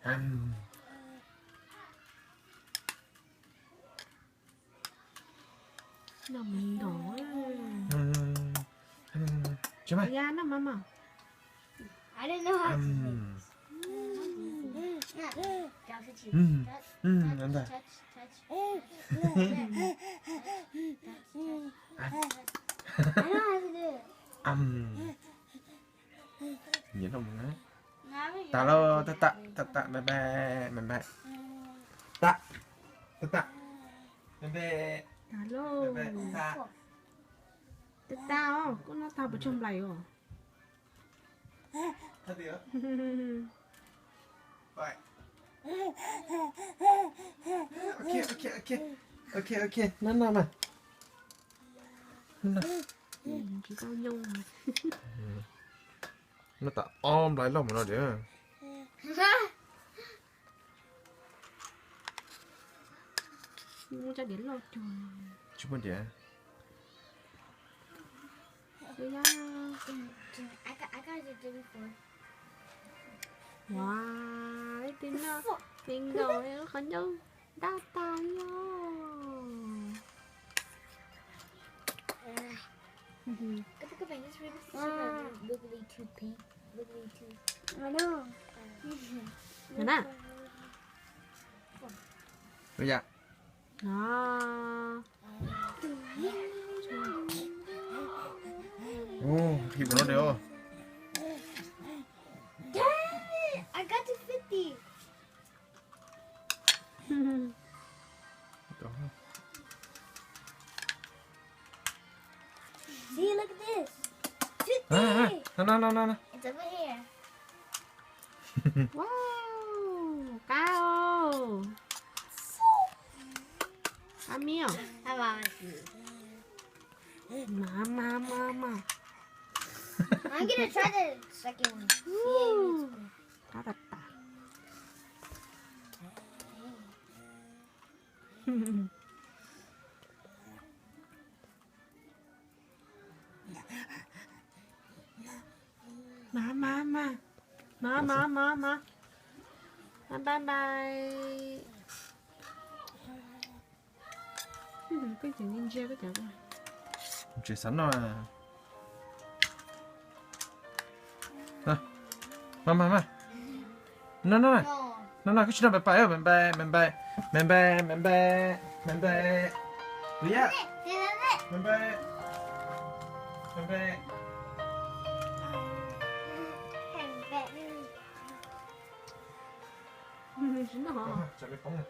Nào mình đỏ. Coba. Ya, no, mama. I don't know how to Anda. I know how to do it. Nhớ không nữa. Now we Ta lo ta bye bye. Ta. Bye. Alo. Ta. Tự tao, con nó tao vào trong này rồi. Thật đi. Bye. Okay. Nana mà. Chỉ tao nhung mà. Nó ta om lại lòng nó để. Mua cho đến lột trời. Chú muốn để. Đây ya. I got it before. Wow, tin rồi nó khó nhung. Đau tay yo. Cái bánh is really too pink. Really too. I know. Nè. Bây giờ. Đó. Thì nó đều. I got to 50. Đó. See, look at this. 50. No. It's over here. Wow, cao. Amio. How about Mama. I'm gonna try the second one. Đã đặt tả. Mama. Bye bye. Cái chữ ninja cái chữ. Chuyện sẵn rồi. Mama. No. No. Cái chuyện này bye. Bây giờ. Bye. Nó Chả biết phóng này.